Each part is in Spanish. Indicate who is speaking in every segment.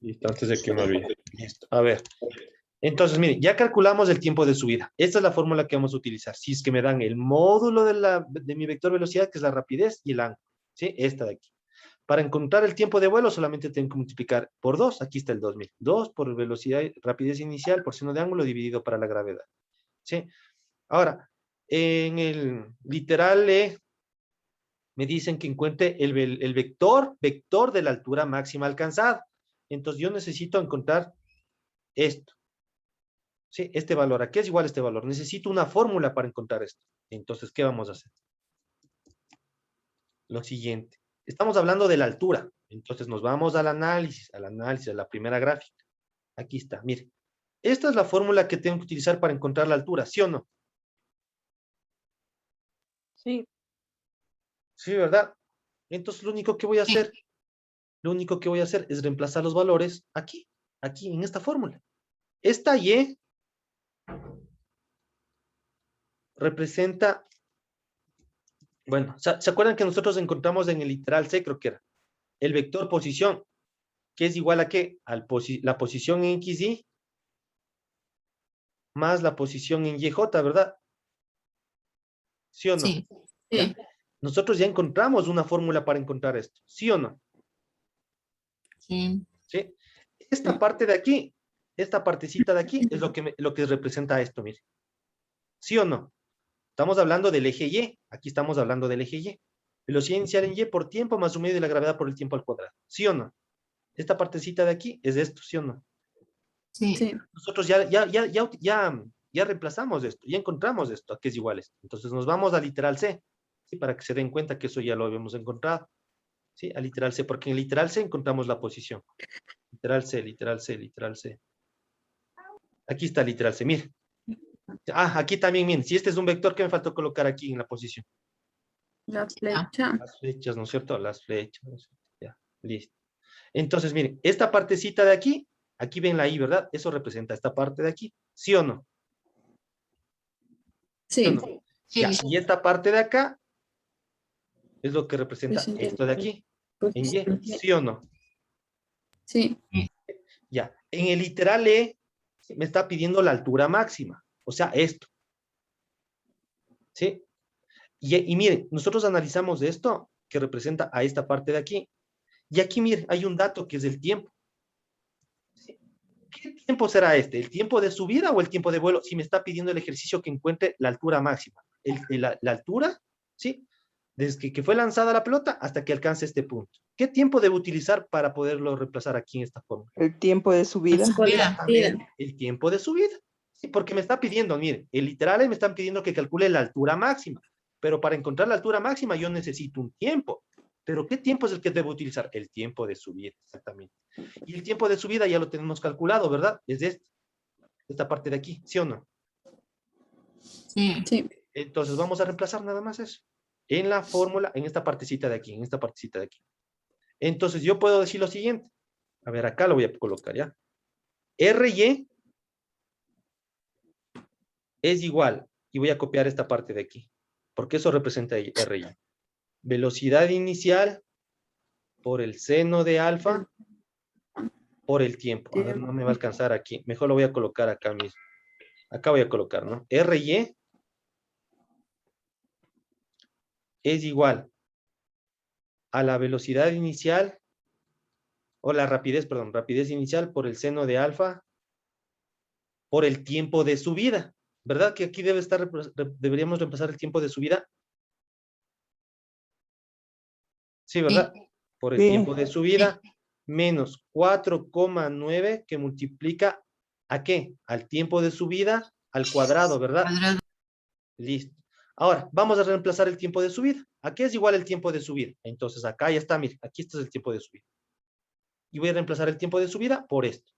Speaker 1: Listo, antes de que me olvide. Listo. A ver. Entonces, miren, ya calculamos el tiempo de subida. Esta es la fórmula que vamos a utilizar. Si es que me dan el módulo de mi vector velocidad, que es la rapidez, y el ángulo. ¿Sí? Esta de aquí. Para encontrar el tiempo de vuelo, solamente tengo que multiplicar por 2. Aquí está el 2000. 2 por velocidad, rapidez inicial, por seno de ángulo, dividido para la gravedad. ¿Sí? Ahora, en el literal E, me dicen que encuentre el vector de la altura máxima alcanzada. Entonces, yo necesito encontrar esto. ¿Sí? Este valor, ¿a qué es igual este valor? Necesito una fórmula para encontrar esto. Entonces, ¿qué vamos a hacer? Lo siguiente. Estamos hablando de la altura. Entonces, nos vamos al análisis, de la primera gráfica. Aquí está, mire. Esta es la fórmula que tengo que utilizar para encontrar la altura, ¿sí o no?
Speaker 2: Sí.
Speaker 1: Sí, ¿verdad? Entonces, lo único que voy a hacer es reemplazar los valores aquí, en esta fórmula. Esta Y representa, bueno, ¿se acuerdan que nosotros encontramos en el literal C, creo que era, el vector posición, que es igual a qué? La posición en XY más la posición en YJ, ¿verdad? ¿Sí o no?
Speaker 3: Sí.
Speaker 1: ¿Ya?
Speaker 3: Sí.
Speaker 1: Nosotros ya encontramos una fórmula para encontrar esto, ¿sí o no?
Speaker 3: Sí.
Speaker 1: ¿Sí? Esta parte de aquí, esta partecita de aquí, es lo que representa esto, mire. ¿Sí o no? Estamos hablando del eje Y. Aquí estamos hablando del eje Y. Velocidad inicial en Y por tiempo más su medio de la gravedad por el tiempo al cuadrado. ¿Sí o no? Esta partecita de aquí es esto, ¿sí o no?
Speaker 3: Sí.
Speaker 2: Sí.
Speaker 1: Nosotros ya reemplazamos esto, ya encontramos esto, a qué es igual esto. Entonces nos vamos a literal C, ¿sí? Para que se den cuenta que eso ya lo habíamos encontrado. ¿Sí? A literal C, porque en literal C encontramos la posición. Literal C, literal C, literal C. Aquí está literal C, mire. Ah, aquí también, miren, si este es un vector, ¿qué me faltó colocar aquí en la posición?
Speaker 2: La flecha.
Speaker 1: Las flechas, ¿no es cierto? Las flechas, ¿no es cierto? Ya, listo. Entonces, miren, esta partecita de aquí ven la I, ¿verdad? Eso representa esta parte de aquí, ¿sí o no? ¿Sí o
Speaker 2: Sí.
Speaker 1: no?
Speaker 3: Sí.
Speaker 1: Ya, y esta parte de acá es lo que representa
Speaker 2: Pues,
Speaker 1: esto de aquí, en Y,
Speaker 2: posición.
Speaker 1: ¿sí o no?
Speaker 2: Sí.
Speaker 1: Ya, en el literal E me está pidiendo la altura máxima, o sea, esto, ¿sí? Y miren, nosotros analizamos esto que representa a esta parte de aquí, y aquí, miren, hay un dato que es el tiempo. ¿Sí? ¿Qué tiempo será este? ¿El tiempo de subida o el tiempo de vuelo? Si me está pidiendo el ejercicio que encuentre la altura máxima. La altura, ¿sí? Desde que fue lanzada la pelota hasta que alcance este punto. ¿Qué tiempo debo utilizar para poderlo reemplazar aquí en esta forma?
Speaker 4: El tiempo de subida.
Speaker 1: Exactamente, el tiempo de subida. Sí, porque me está pidiendo, mire, el literal me están pidiendo que calcule la altura máxima, pero para encontrar la altura máxima yo necesito un tiempo. ¿Pero qué tiempo es el que debo utilizar? El tiempo de subida, exactamente. Y el tiempo de subida ya lo tenemos calculado, ¿verdad? Es esta parte de aquí, ¿sí o no?
Speaker 3: Sí.
Speaker 2: Sí.
Speaker 1: Entonces vamos a reemplazar nada más eso. En la fórmula, en esta partecita de aquí, en esta partecita de aquí. Entonces yo puedo decir lo siguiente. A ver, acá lo voy a colocar, ¿ya? RY es igual, y voy a copiar esta parte de aquí, porque eso representa RY. Velocidad inicial por el seno de alfa por el tiempo. A ver, no me va a alcanzar aquí. Mejor lo voy a colocar acá mismo. Acá voy a colocar, ¿no? RY es igual a la velocidad inicial, o la rapidez, perdón, rapidez inicial por el seno de alfa por el tiempo de subida. ¿Verdad que aquí deberíamos reemplazar el tiempo de subida? Sí, ¿verdad? Por el
Speaker 4: Sí.
Speaker 1: tiempo de subida, menos 4,9 que multiplica ¿a qué? Al tiempo de subida al cuadrado, ¿verdad?
Speaker 3: Cuadrado.
Speaker 1: Listo. Ahora, vamos a reemplazar el tiempo de subida. ¿A qué es igual el tiempo de subida? Entonces, acá ya está, mire, aquí está el tiempo de subida. Y voy a reemplazar el tiempo de subida por esto.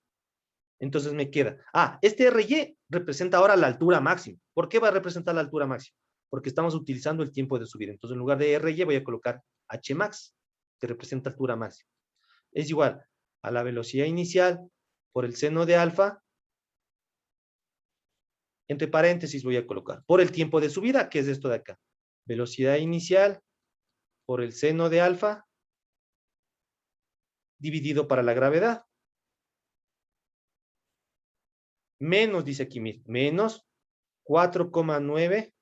Speaker 1: Entonces me queda, este RY representa ahora la altura máxima. ¿Por qué va a representar la altura máxima? Porque estamos utilizando el tiempo de subida. Entonces, en lugar de RY voy a colocar Hmax, que representa altura máxima. Es igual a la velocidad inicial por el seno de alfa, entre paréntesis voy a colocar, por el tiempo de subida, que es esto de acá. Velocidad inicial por el seno de alfa dividido para la gravedad. Menos, dice aquí, mire, menos 4,9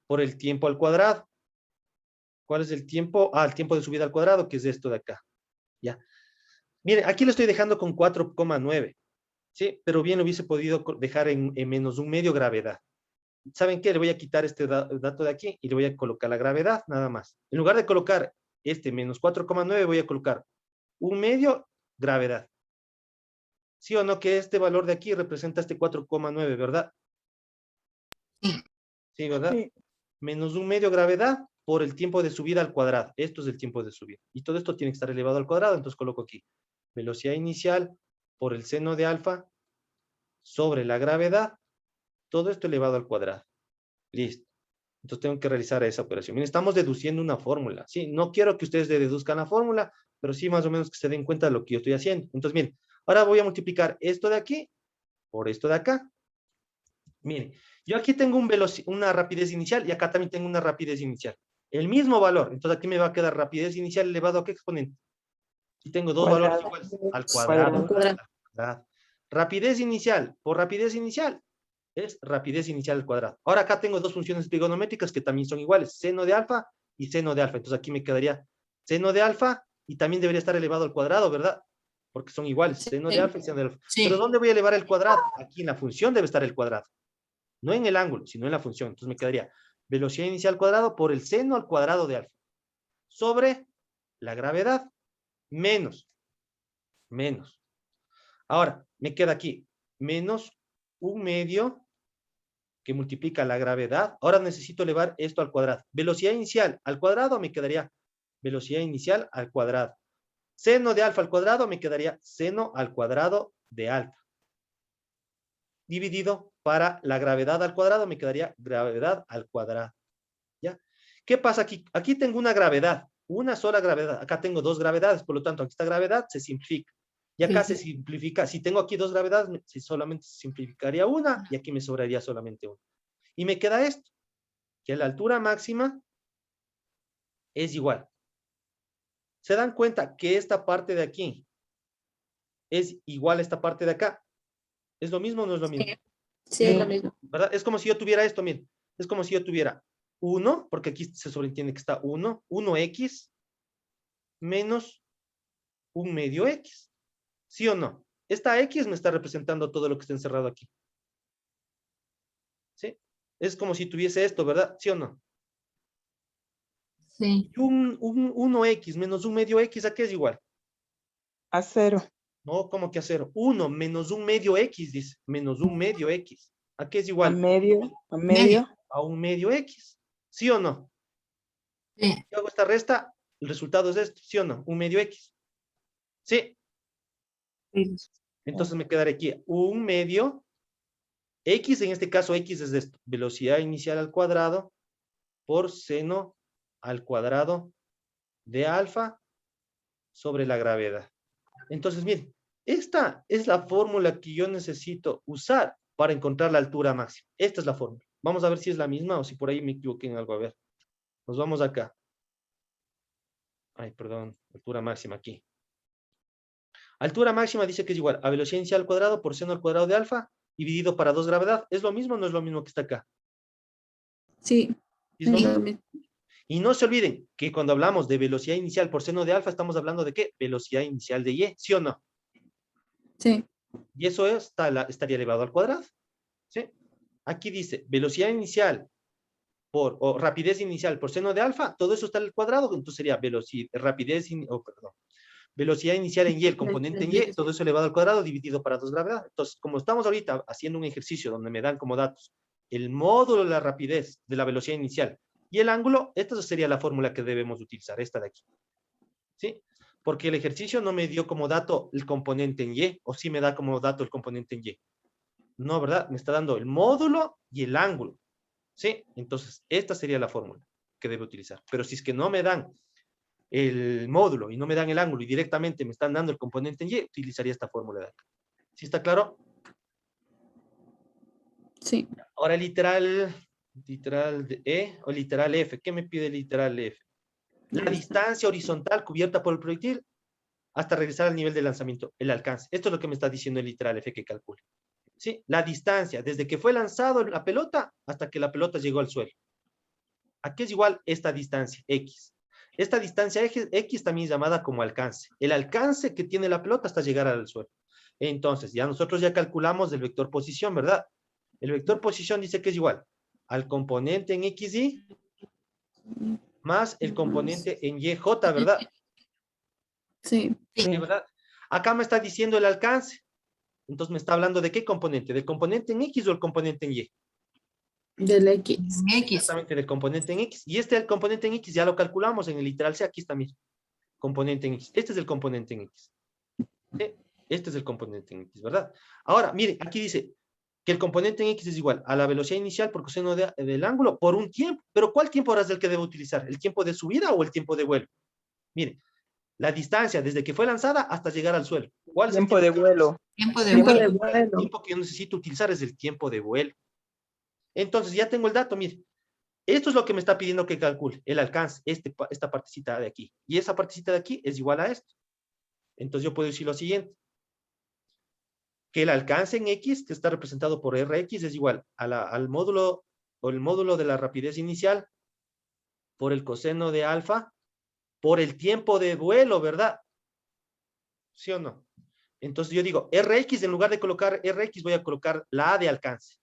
Speaker 1: por el tiempo al cuadrado. ¿Cuál es el tiempo? Ah, el tiempo de subida al cuadrado, que es esto de acá. Ya. Mire, aquí lo estoy dejando con 4,9. ¿Sí? Pero bien lo hubiese podido dejar en menos un medio gravedad. ¿Saben qué? Le voy a quitar este dato de aquí y le voy a colocar la gravedad, nada más. En lugar de colocar este menos 4,9, voy a colocar un medio gravedad. ¿Sí o no que este valor de aquí representa este 4,9, verdad? Sí, ¿verdad?
Speaker 2: Sí.
Speaker 1: Menos un medio gravedad por el tiempo de subida al cuadrado. Esto es el tiempo de subida. Y todo esto tiene que estar elevado al cuadrado, entonces coloco aquí velocidad inicial por el seno de alfa sobre la gravedad, todo esto elevado al cuadrado. Listo. Entonces tengo que realizar esa operación. Miren, estamos deduciendo una fórmula, ¿sí? No quiero que ustedes deduzcan la fórmula, pero sí más o menos que se den cuenta de lo que yo estoy haciendo. Entonces, miren, ahora voy a multiplicar esto de aquí por esto de acá. Miren, yo aquí tengo una rapidez inicial y acá también tengo una rapidez inicial. El mismo valor. Entonces aquí me va a quedar rapidez inicial elevado a ¿qué exponente? Si tengo dos valores iguales, al cuadrado.
Speaker 2: Cuadrado.
Speaker 1: Al cuadrado. Rapidez inicial por rapidez inicial es rapidez inicial al cuadrado. Ahora acá tengo dos funciones trigonométricas que también son iguales, seno de alfa y seno de alfa. Entonces aquí me quedaría seno de alfa y también debería estar elevado al cuadrado, ¿verdad? Porque son iguales, seno de alfa y seno de alfa. Pero
Speaker 3: Sí.
Speaker 1: ¿dónde voy a elevar el cuadrado? Aquí en la función debe estar el cuadrado. No en el ángulo, sino en la función. Entonces me quedaría velocidad inicial al cuadrado por el seno al cuadrado de alfa. Sobre la gravedad menos. Ahora, me queda aquí menos un medio que multiplica la gravedad. Ahora necesito elevar esto al cuadrado. Velocidad inicial al cuadrado me quedaría velocidad inicial al cuadrado. Seno de alfa al cuadrado me quedaría seno al cuadrado de alfa. Dividido para la gravedad al cuadrado me quedaría gravedad al cuadrado. ¿Ya? ¿Qué pasa aquí? Aquí tengo una gravedad, una sola gravedad. Acá tengo dos gravedades, por lo tanto, aquí esta gravedad se simplifica. Y acá se simplifica. Si tengo aquí dos gravedades, solamente se simplificaría una y aquí me sobraría solamente una. Y me queda esto, que la altura máxima es igual. ¿Se dan cuenta que esta parte de aquí es igual a esta parte de acá? ¿Es lo mismo o no es lo mismo?
Speaker 2: Sí, es lo mismo.
Speaker 1: ¿Verdad? Es como si yo tuviera esto, miren. Es como si yo tuviera 1, porque aquí se sobreentiende que está 1x menos un medio x. ¿Sí o no? Esta x me está representando todo lo que está encerrado aquí. ¿Sí? Es como si tuviese esto, ¿verdad? ¿Sí o no?
Speaker 3: Sí.
Speaker 1: Y un 1x menos un medio x, ¿a qué es igual?
Speaker 4: A 0.
Speaker 1: No, ¿cómo que a 0? 1 menos un medio x, dice. Menos un medio x. ¿A qué es
Speaker 4: A
Speaker 1: igual?
Speaker 4: medio. A
Speaker 3: Medio.
Speaker 4: medio.
Speaker 1: A un medio x. ¿Sí o no?
Speaker 3: Sí.
Speaker 1: Si hago esta resta, el resultado es esto. ¿Sí o no? Un medio x. ¿Sí? Entonces me quedará aquí un medio x, en este caso x es esto. Velocidad inicial al cuadrado por seno al cuadrado de alfa sobre la gravedad. Entonces, miren, esta es la fórmula que yo necesito usar para encontrar la altura máxima. Esta es la fórmula. Vamos a ver si es la misma o si por ahí me equivoqué en algo. A ver, nos vamos acá. Ay, perdón, altura máxima aquí. Altura máxima dice que es igual a velocidad inicial al cuadrado por seno al cuadrado de alfa dividido para 2 gravedad. ¿Es lo mismo o no es lo mismo que está acá?
Speaker 2: Sí,
Speaker 1: ¿Es lo
Speaker 2: es
Speaker 1: mismo?
Speaker 2: lo mismo.
Speaker 1: Y no se olviden que cuando hablamos de velocidad inicial por seno de alfa, estamos hablando de ¿qué? Velocidad inicial de y, ¿sí o no?
Speaker 2: Sí,
Speaker 1: Y eso estaría elevado al cuadrado, ¿sí? Aquí dice velocidad inicial o rapidez inicial por seno de alfa, todo eso está al cuadrado, entonces sería velocidad inicial en y, el componente en y, todo eso elevado al cuadrado dividido para 2 gravedad. Entonces, como estamos ahorita haciendo un ejercicio donde me dan como datos el módulo de la rapidez de la velocidad inicial y el ángulo, esta sería la fórmula que debemos utilizar, esta de aquí. ¿Sí? Porque el ejercicio no me dio como dato el componente en y, o sí me da como dato el componente en y. No, ¿verdad? Me está dando el módulo y el ángulo. ¿Sí? Entonces, esta sería la fórmula que debe utilizar. Pero si es que no me dan el módulo y no me dan el ángulo y directamente me están dando el componente en y, utilizaría esta fórmula de acá. ¿Sí está claro?
Speaker 2: sí.
Speaker 1: Ahora literal de E o literal F. ¿Qué me pide literal F? La distancia horizontal cubierta por el proyectil hasta regresar al nivel de lanzamiento, el alcance. Esto es lo que me está diciendo el literal F que calcule. ¿Sí? La distancia, desde que fue lanzado la pelota hasta que la pelota llegó al suelo. ¿A qué es igual esta distancia? X. Esta distancia X también es llamada como alcance. El alcance que tiene la pelota hasta llegar al suelo. Entonces, ya nosotros ya calculamos el vector posición, ¿verdad? El vector posición dice que es igual al componente en XY más el componente en YJ, ¿verdad?
Speaker 2: Sí.
Speaker 1: Sí, ¿verdad? Acá me está diciendo el alcance. Entonces me está hablando de qué componente, ¿del componente en X o el componente en Y?
Speaker 2: Del X.
Speaker 3: X.
Speaker 1: Exactamente, del componente en X. Y el componente en X ya lo calculamos en el literal C, aquí está, mira. Componente en X. Este es el componente en X. ¿Sí? Este es el componente en X, ¿verdad? Ahora, miren, aquí dice que el componente en X es igual a la velocidad inicial por coseno del ángulo por un tiempo. ¿Pero cuál tiempo ahora es el que debo utilizar? ¿El tiempo de subida o el tiempo de vuelo? Miren, la distancia desde que fue lanzada hasta llegar al suelo. ¿Cuál es el
Speaker 4: Tiempo de vuelo.
Speaker 3: Tiempo de
Speaker 2: Tiempo
Speaker 3: vuelo.
Speaker 2: de
Speaker 1: El
Speaker 2: vuelo.
Speaker 1: tiempo que yo necesito utilizar es el tiempo de vuelo. Entonces, ya tengo el dato, mire. Esto es lo que me está pidiendo que calcule, el alcance, esta partecita de aquí. Y esa partecita de aquí es igual a esto. Entonces, yo puedo decir lo siguiente. Que el alcance en X, que está representado por Rx, es igual al módulo, o el módulo de la rapidez inicial, por el coseno de alfa, por el tiempo de vuelo, ¿verdad? ¿Sí o no? Entonces yo digo, Rx, en lugar de colocar Rx, voy a colocar la A de alcance.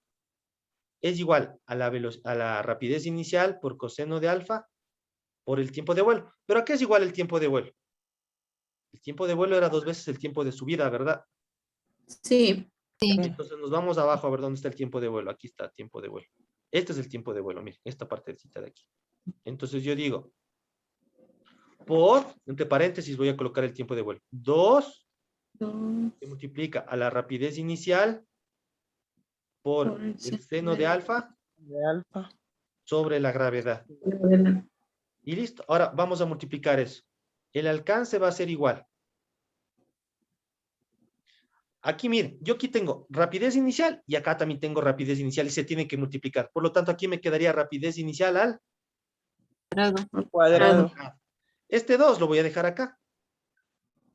Speaker 1: Es igual a la rapidez inicial por coseno de alfa por el tiempo de vuelo. ¿Pero a qué es igual el tiempo de vuelo? El tiempo de vuelo era 2 veces el tiempo de subida, ¿verdad?
Speaker 2: Sí.
Speaker 1: Entonces nos vamos abajo a ver dónde está el tiempo de vuelo. Aquí está, tiempo de vuelo. Este es el tiempo de vuelo, miren, esta partecita de aquí. Entonces yo digo, entre paréntesis voy a colocar el tiempo de vuelo. 2 se multiplica a la rapidez inicial por el seno de alfa
Speaker 4: De alfa.
Speaker 1: sobre la gravedad. Y listo. Ahora vamos a multiplicar eso. El alcance va a ser igual. Aquí miren, yo aquí tengo rapidez inicial y acá también tengo rapidez inicial y se tiene que multiplicar. Por lo tanto, aquí me quedaría rapidez inicial al
Speaker 4: Cuadrado.
Speaker 1: Este 2 lo voy a dejar acá.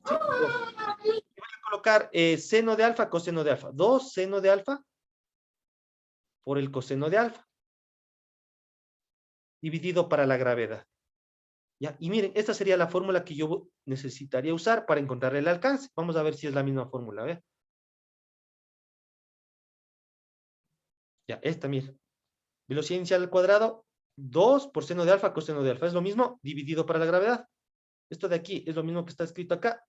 Speaker 1: ¿Sí? 2. Voy a colocar seno de alfa, coseno de alfa. 2 seno de alfa por el coseno de alfa. Dividido para la gravedad. ¿Ya? Y miren, esta sería la fórmula que yo necesitaría usar para encontrar el alcance. Vamos a ver si es la misma fórmula. ¿Ve? Ya, esta, miren. Velocidad inicial al cuadrado, 2 por seno de alfa, coseno de alfa. Es lo mismo, dividido para la gravedad. Esto de aquí es lo mismo que está escrito acá.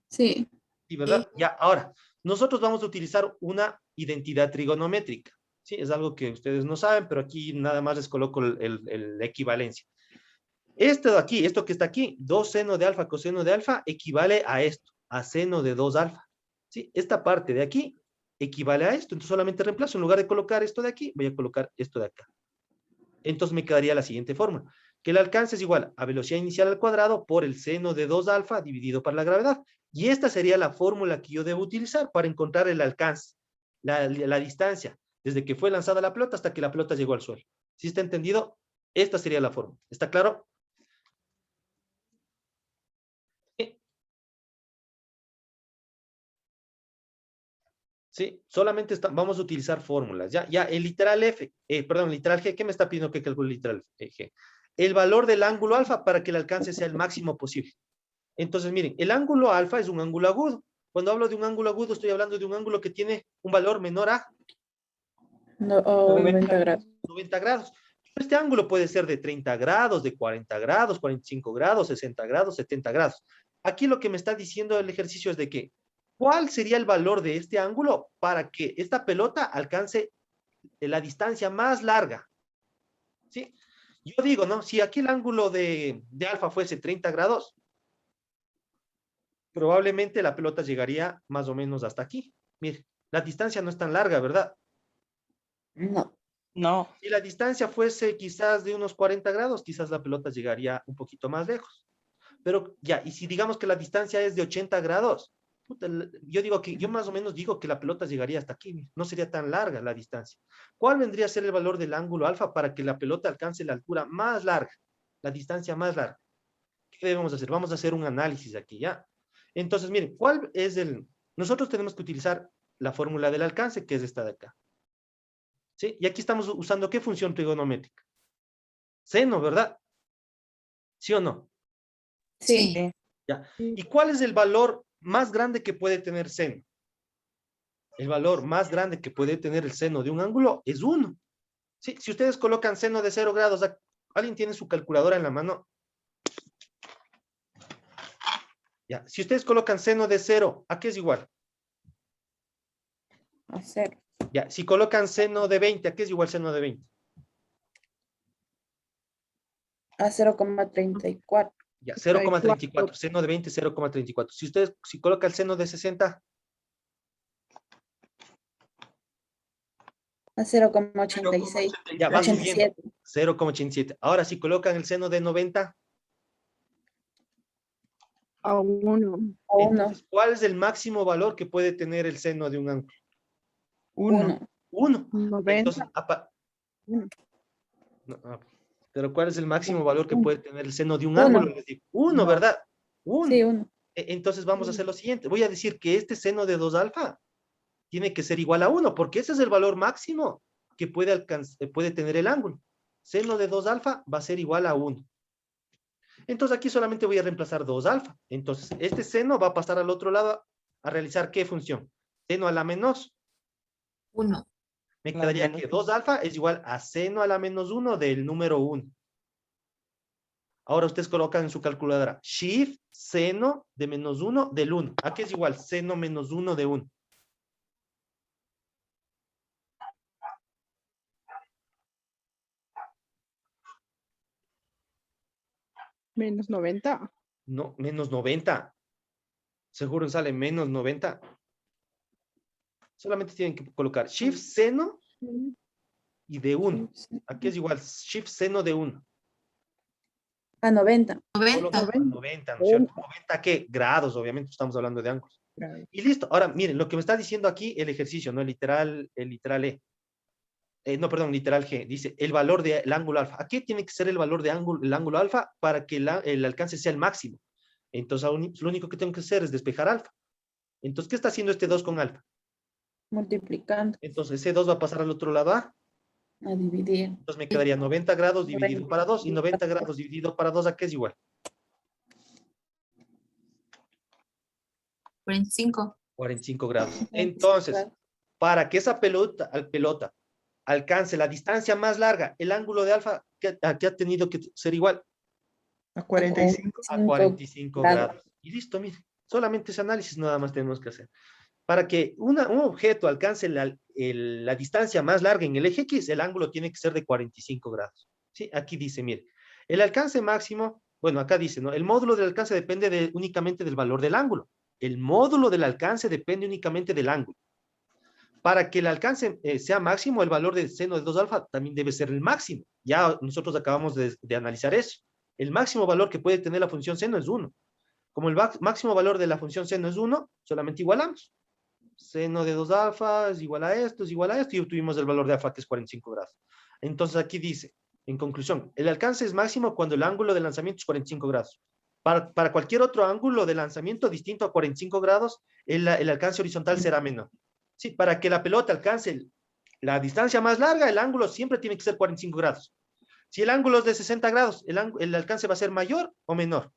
Speaker 2: Sí.
Speaker 1: Sí, ¿verdad? Ya, ahora, nosotros vamos a utilizar una identidad trigonométrica. Sí, es algo que ustedes no saben, pero aquí nada más les coloco la equivalencia. Esto de aquí, esto que está aquí, 2 seno de alfa, coseno de alfa, equivale a esto, a seno de 2 alfa. ¿Sí? Esta parte de aquí equivale a esto. Entonces solamente reemplazo. En lugar de colocar esto de aquí, voy a colocar esto de acá. Entonces me quedaría la siguiente fórmula. Que el alcance es igual a velocidad inicial al cuadrado por el seno de 2 alfa dividido por la gravedad. Y esta sería la fórmula que yo debo utilizar para encontrar el alcance, la distancia, desde que fue lanzada la pelota hasta que la pelota llegó al suelo. ¿Sí está entendido? Esta sería la fórmula. ¿Está claro? Sí, solamente vamos a utilizar fórmulas. Ya, el literal F, perdón, el literal G, ¿qué me está pidiendo que calcule el literal G? El valor del ángulo alfa para que el alcance sea el máximo posible. Entonces, miren, el ángulo alfa es un ángulo agudo. Cuando hablo de un ángulo agudo, estoy hablando de un ángulo que tiene un valor menor a
Speaker 2: 90 grados.
Speaker 1: 90 grados. Este ángulo puede ser de 30 grados, de 40 grados, 45 grados, 60 grados, 70 grados. Aquí lo que me está diciendo el ejercicio es de que, ¿cuál sería el valor de este ángulo para que esta pelota alcance la distancia más larga? ¿Sí? Yo digo, ¿no? Si aquí el ángulo de alfa fuese 30 grados, probablemente la pelota llegaría más o menos hasta aquí. Mire, la distancia no es tan larga, ¿verdad?
Speaker 2: No.
Speaker 4: No.
Speaker 1: Si la distancia fuese quizás de unos 40 grados, quizás la pelota llegaría un poquito más lejos. Pero ya, y si digamos que la distancia es de 80 grados, puta, yo más o menos digo que la pelota llegaría hasta aquí, no sería tan larga la distancia. ¿Cuál vendría a ser el valor del ángulo alfa para que la pelota alcance la altura más larga, la distancia más larga? ¿Qué debemos hacer? Vamos a hacer un análisis aquí, ¿ya? Entonces, miren, ¿cuál es el...? Nosotros tenemos que utilizar la fórmula del alcance, que es esta de acá. ¿Sí? Y aquí estamos usando, ¿qué función trigonométrica? Seno, ¿verdad? ¿Sí o no?
Speaker 2: Sí.
Speaker 3: Sí.
Speaker 1: ¿Ya? ¿Y cuál es el valor más grande que puede tener seno? El valor más grande que puede tener el seno de un ángulo es 1. ¿Sí? Si ustedes colocan seno de 0 grados, ¿alguien tiene su calculadora en la mano? Ya. Si ustedes colocan seno de 0, ¿a qué es igual?
Speaker 2: A 0.
Speaker 1: Ya. Si colocan seno de 20, ¿a qué es igual seno de 20?
Speaker 2: A 0,34.
Speaker 1: Ya, 0,34. Seno de 20, 0,34. Si coloca el seno de 60,
Speaker 2: A 0,86.
Speaker 1: ya va subiendo.
Speaker 2: 87.
Speaker 1: 0,87. Ahora, si colocan el seno de 90,
Speaker 4: A 1.
Speaker 2: A 1.
Speaker 1: entonces, ¿cuál es el máximo valor que puede tener el seno de un ángulo?
Speaker 4: 1.
Speaker 1: 1.
Speaker 4: 90.
Speaker 1: Entonces,
Speaker 4: Uno.
Speaker 1: no, pero ¿cuál es el máximo valor que puede tener el seno de un
Speaker 2: Uno.
Speaker 1: ángulo? Les digo, 1,
Speaker 4: No.
Speaker 1: ¿verdad? 1.
Speaker 2: Sí, 1.
Speaker 1: Entonces vamos a hacer lo siguiente. Voy a decir que este seno de 2 alfa tiene que ser igual a 1, porque ese es el valor máximo que puede tener el ángulo. Seno de 2 alfa va a ser igual a 1. Entonces aquí solamente voy a reemplazar 2 alfa. Entonces este seno va a pasar al otro lado a realizar ¿qué función? Seno a la menos.
Speaker 3: 1.
Speaker 1: Me
Speaker 4: La
Speaker 1: quedaría
Speaker 4: menos
Speaker 1: que 2 alfa es igual a seno a la menos 1 del número 1. Ahora ustedes colocan en su calculadora shift seno de menos 1 del 1. ¿A qué es igual? Seno menos 1 de 1.
Speaker 4: Menos 90.
Speaker 1: No, menos 90. Seguro sale menos 90. Solamente tienen que colocar shift seno y de 1. Aquí es igual, shift seno de 1.
Speaker 2: A 90.
Speaker 1: Solo
Speaker 3: 90.
Speaker 1: 90, ¿no es cierto? 90 ¿qué? Grados, obviamente, estamos hablando de ángulos. Y listo. Ahora, miren, lo que me está diciendo aquí, el ejercicio, ¿no? El literal E. No, perdón, literal G. Dice, el valor del ángulo alfa. Aquí tiene que ser el valor de el ángulo alfa para que el alcance sea el máximo. Entonces, lo único que tengo que hacer es despejar alfa. Entonces, ¿qué está haciendo este 2 con alfa?
Speaker 2: Multiplicando.
Speaker 1: Entonces, ese 2 va a pasar al otro lado A.
Speaker 2: A dividir.
Speaker 1: Entonces me quedaría 90 grados dividido para 2. Y 90 grados dividido para 2, ¿a qué es igual?
Speaker 3: 45.
Speaker 1: 45 grados. Entonces, para que esa pelota alcance la distancia más larga, el ángulo de alfa, ¿qué ha tenido que ser igual?
Speaker 4: A 45.
Speaker 1: A 45 grados. Y listo, mire. Solamente ese análisis nada más tenemos que hacer. Para que un objeto alcance la distancia más larga en el eje X, el ángulo tiene que ser de 45 grados. ¿Sí? Aquí dice, mire, el alcance máximo, bueno, acá dice, ¿no? El módulo del alcance depende únicamente del valor del ángulo. El módulo del alcance depende únicamente del ángulo. Para que el alcance sea máximo, el valor del seno de 2 alfa también debe ser el máximo. Ya nosotros acabamos de analizar eso. El máximo valor que puede tener la función seno es 1. Como el máximo valor de la función seno es 1, solamente igualamos. Seno de 2 alfa es igual a esto, y obtuvimos el valor de alfa, que es 45 grados. Entonces aquí dice, en conclusión, el alcance es máximo cuando el ángulo de lanzamiento es 45 grados. Para cualquier otro ángulo de lanzamiento distinto a 45 grados, el alcance horizontal será menor. Sí, para que la pelota alcance la distancia más larga, el ángulo siempre tiene que ser 45 grados. Si el ángulo es de 60 grados, ¿el alcance va a ser mayor o menor?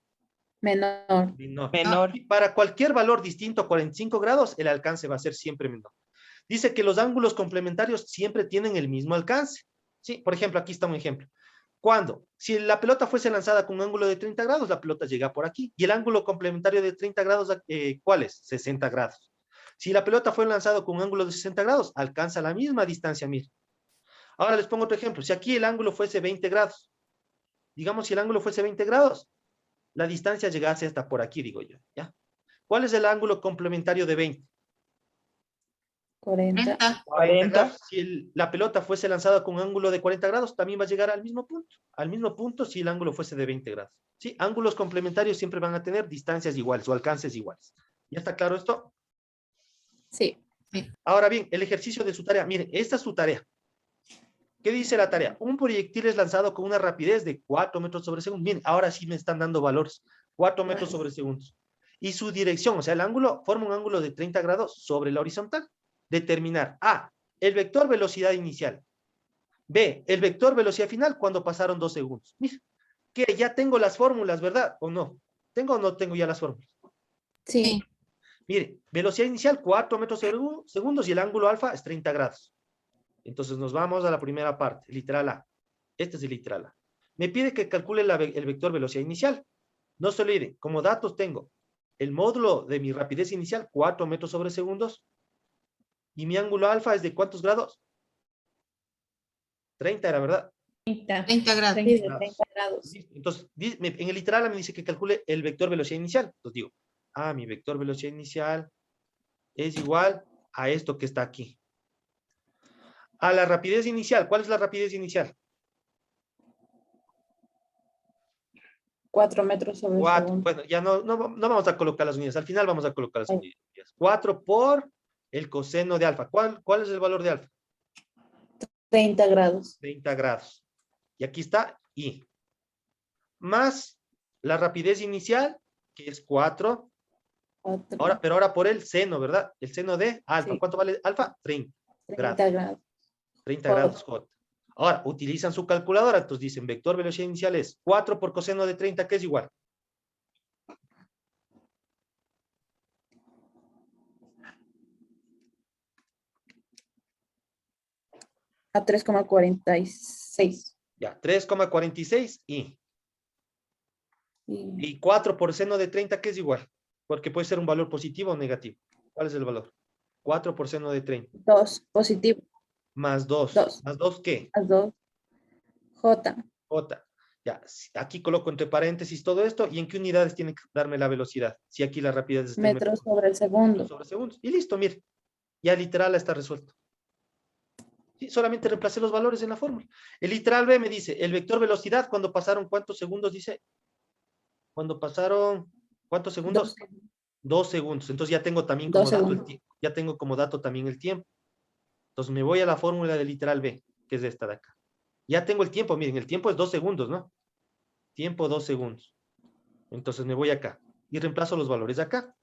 Speaker 2: Menor.
Speaker 4: Menor.
Speaker 1: Y para cualquier valor distinto a 45 grados, el alcance va a ser siempre menor. Dice que los ángulos complementarios siempre tienen el mismo alcance. ¿Sí? Por ejemplo, aquí está un ejemplo. Si la pelota fuese lanzada con un ángulo de 30 grados, la pelota llega por aquí. Y el ángulo complementario de 30 grados, ¿cuál es? 60 grados. Si la pelota fue lanzada con un ángulo de 60 grados, alcanza la misma distancia, mira. Ahora les pongo otro ejemplo. Si aquí el ángulo fuese 20 grados, digamos si el ángulo fuese 20 grados, la distancia llegase hasta por aquí, digo yo, ¿ya? ¿Cuál es el ángulo complementario de 20?
Speaker 2: 40.
Speaker 3: 30.
Speaker 1: 40 grados. Si la pelota fuese lanzada con un ángulo de 40 grados, también va a llegar al mismo punto. Al mismo punto si el ángulo fuese de 20 grados. ¿Sí? Ángulos complementarios siempre van a tener distancias iguales o alcances iguales. ¿Ya está claro esto?
Speaker 2: Sí.
Speaker 1: Ahora bien, el ejercicio de su tarea. Miren, esta es su tarea. ¿Qué dice la tarea? Un proyectil es lanzado con una rapidez de 4 metros sobre segundo. Miren, ahora sí me están dando valores. 4 metros sobre segundos. y su dirección, o sea, el ángulo forma un ángulo de 30 grados sobre la horizontal. Determinar A, el vector velocidad inicial. B, el vector velocidad final cuando pasaron 2 segundos. Mira, que ya tengo las fórmulas, ¿verdad? ¿O no? ¿Tengo o no tengo ya las fórmulas?
Speaker 2: Sí.
Speaker 1: Mire, velocidad inicial 4 metros sobre segundos y el ángulo alfa es 30 grados. Entonces nos vamos a la primera parte, literal A. Este es el literal A. Me pide que calcule el vector velocidad inicial. No se olviden, como datos tengo el módulo de mi rapidez inicial, 4 metros sobre segundos. Y mi ángulo alfa es de ¿cuántos grados? 30 era, ¿verdad?
Speaker 3: 30 grados.
Speaker 2: Sí, de 30 grados.
Speaker 1: Listo. Entonces, en el literal A me dice que calcule el vector velocidad inicial. Entonces digo, mi vector velocidad inicial es igual a esto que está aquí. A la rapidez inicial, ¿cuál es la rapidez inicial?
Speaker 2: 4 metros sobre
Speaker 1: 4.
Speaker 2: segundo.
Speaker 1: Bueno, ya no vamos a colocar las unidades. Al final vamos a colocar las unidades. 4 por el coseno de alfa. ¿Cuál es el valor de alfa?
Speaker 2: 30 grados.
Speaker 1: 30 grados. Y aquí está I. Más la rapidez inicial, que es 4. Pero ahora por el seno, ¿verdad? El seno de alfa.
Speaker 2: Sí.
Speaker 1: ¿Cuánto vale alfa? 30
Speaker 2: 30 grados.
Speaker 1: 30 grados J. Ahora, utilizan su calculadora, entonces dicen, vector velocidad inicial es 4 por coseno de 30, que es igual.
Speaker 2: A 3,46.
Speaker 1: Ya, 3,46
Speaker 2: Y
Speaker 1: y 4 por seno de 30, que es igual. Porque puede ser un valor positivo o negativo. ¿Cuál es el valor? 4 por seno de 30.
Speaker 2: 2, positivo.
Speaker 1: Más 2.
Speaker 2: Dos.
Speaker 1: ¿Más 2 qué?
Speaker 2: Más 2. J.
Speaker 1: J. Ya, aquí coloco entre paréntesis todo esto. ¿Y en qué unidades tiene que darme la velocidad? Si aquí la rapidez está en
Speaker 2: Metros sobre el segundo.
Speaker 1: sobre segundos. Y listo, mire. Ya literal está resuelto. Sí, solamente reemplacé los valores en la fórmula. El literal B me dice, el vector velocidad, cuando pasaron, ¿cuántos segundos dice? Cuando pasaron, ¿cuántos segundos? 2 segundos. Entonces ya tengo también como
Speaker 2: 2
Speaker 1: dato
Speaker 2: segundos.
Speaker 1: ya tengo como dato también el tiempo. Entonces me voy a la fórmula del literal B, que es esta de acá. Ya tengo el tiempo, miren, el tiempo es 2 segundos, ¿no? Tiempo 2 segundos. Entonces me voy acá y reemplazo los valores de acá.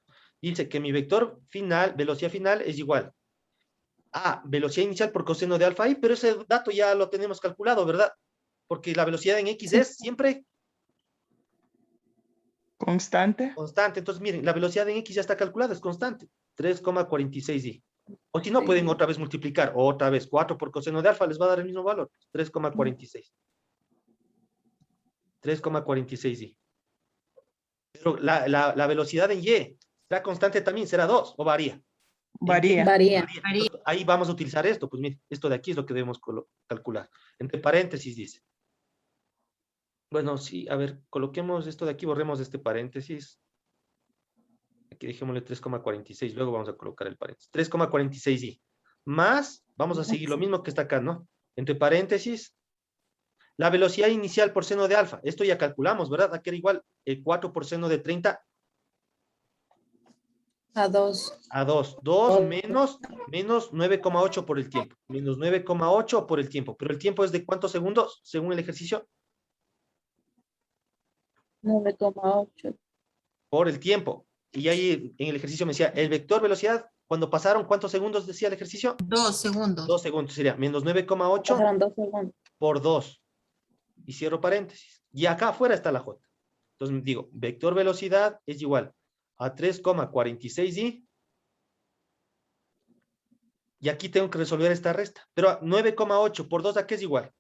Speaker 1: Dice que mi vector final, velocidad final, es igual a velocidad inicial por coseno de alfa i, pero ese dato ya lo tenemos calculado, ¿verdad? Porque la velocidad en X es siempre
Speaker 4: Constante.
Speaker 1: constante. Entonces, miren, la velocidad en X ya está calculada, es constante. 3,46 i. O si no, pueden otra vez multiplicar, otra vez, 4 por coseno de alfa les va a dar el mismo valor, 3,46. 3,46 i. Pero la velocidad en Y, ¿será constante también? ¿Será 2 o varía?
Speaker 4: Varía.
Speaker 2: Varía.
Speaker 1: Entonces, ahí vamos a utilizar esto. Pues mire, esto de aquí es lo que debemos calcular. Entre paréntesis dice. Bueno, sí, a ver, coloquemos esto de aquí, borremos este paréntesis. Aquí dejémosle 3,46, luego vamos a colocar el paréntesis. 3,46 i. Más, vamos a seguir lo mismo que está acá, ¿no? Entre paréntesis, la velocidad inicial por seno de alfa. Esto ya calculamos, ¿verdad? Aquí era igual el 4 por seno de 30
Speaker 2: A 2.
Speaker 1: a 2. 2 menos 9,8 por el tiempo. Menos 9,8 por el tiempo. Pero el tiempo es de ¿cuántos segundos según el ejercicio?
Speaker 2: 9,8.
Speaker 1: Por el tiempo. Y ahí en el ejercicio me decía, el vector velocidad, cuando pasaron, ¿cuántos segundos decía el ejercicio?
Speaker 3: 2 segundos.
Speaker 1: 2 segundos. Sería menos 9,8
Speaker 2: Pasaron 2 segundos.
Speaker 1: por 2. Y cierro paréntesis. Y acá afuera está la J. Entonces digo, vector velocidad es igual a 3,46 i. Y aquí tengo que resolver esta resta. Pero 9,8 por 2, ¿a qué es igual?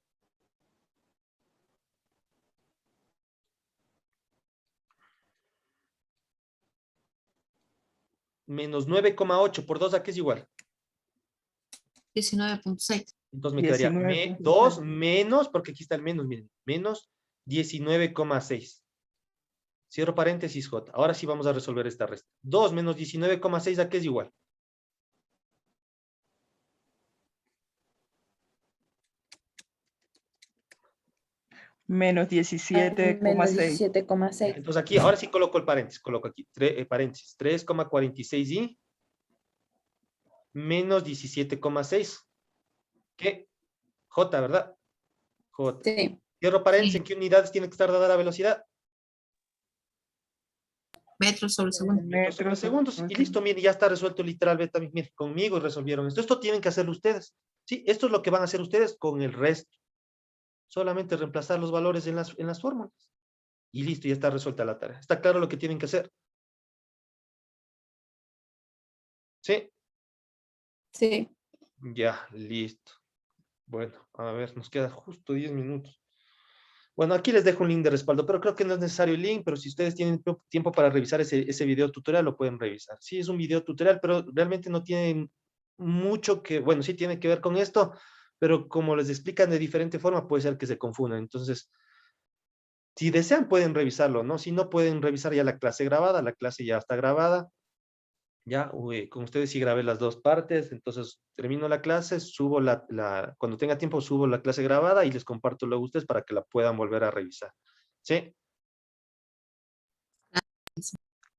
Speaker 1: Menos 9,8 por 2, ¿a qué es igual?
Speaker 3: 19.6.
Speaker 1: Entonces me quedaría 2 menos, porque aquí está el menos, miren, menos 19,6. Cierro paréntesis J. Ahora sí vamos a resolver esta resta. 2 menos 19,6, ¿a qué es igual?
Speaker 4: Menos 17,6.
Speaker 2: Menos 17,6.
Speaker 1: Entonces aquí, ahora sí coloco el paréntesis. Coloco aquí, paréntesis, 3,46 y menos 17,6. ¿Qué? J, ¿verdad? J.
Speaker 2: Sí.
Speaker 1: Cierro paréntesis, ¿en qué unidades tiene que estar dada la velocidad?
Speaker 3: Metros sobre segundo.
Speaker 1: Metros sobre segundos. Y listo, mire, ya está resuelto literalmente. Mire, conmigo resolvieron esto. Esto tienen que hacerlo ustedes. Sí, esto es lo que van a hacer ustedes con el resto. Solamente reemplazar los valores en las fórmulas. Y listo, ya está resuelta la tarea. ¿Está claro lo que tienen que hacer? ¿Sí?
Speaker 2: Sí.
Speaker 1: Ya, listo. Bueno, a ver, nos queda justo 10 minutos. Bueno, aquí les dejo un link de respaldo, pero creo que no es necesario el link, pero si ustedes tienen tiempo para revisar ese video tutorial, lo pueden revisar. Sí, es un video tutorial, pero realmente no tiene mucho que, bueno, sí tiene que ver con esto, pero como les explican de diferente forma, puede ser que se confundan. Entonces, si desean, pueden revisarlo, ¿no? Si no, pueden revisar ya la clase grabada, la clase ya está grabada. Ya, con ustedes sí grabé las dos partes, entonces termino la clase, subo cuando tenga tiempo subo la clase grabada y les comparto luego a ustedes para que la puedan volver a revisar. ¿Sí?